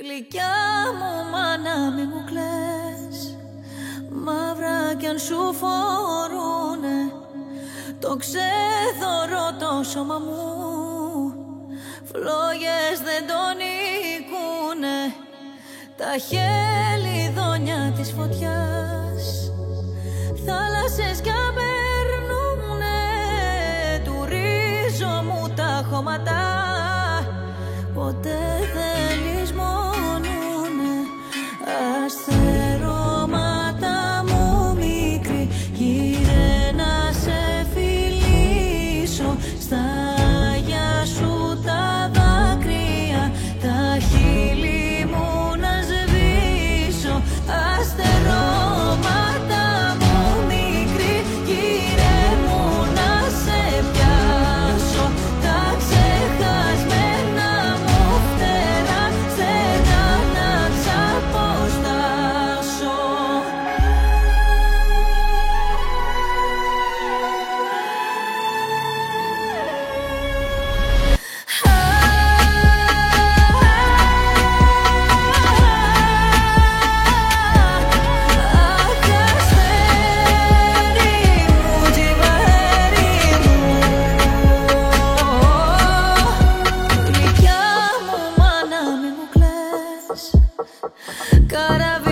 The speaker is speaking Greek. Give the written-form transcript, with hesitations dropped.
Γλυκιά μου μάνα μη μου κλαις, μαύρα κι αν σου φορούνε το ξέθωρο το σώμα μου, φλόγες δεν τον νικούνε τα χελιδόνια της φωτιάς. Θάλασσες κι απερνούνε του ρίζο μου τα χώματα, ποτέ δεν λησμονούνε αστερώματα μου μικρή. Γύρε να σε φιλήσω, στα γεια σου τα δάκρυα, τα χείλη μου να σβήσω. Αστερώματα μου μικρή, γύρε μου να σε πιάσω, τα ξεχασμένα μου φτερά στενά να ξαποστάσω. Καραβί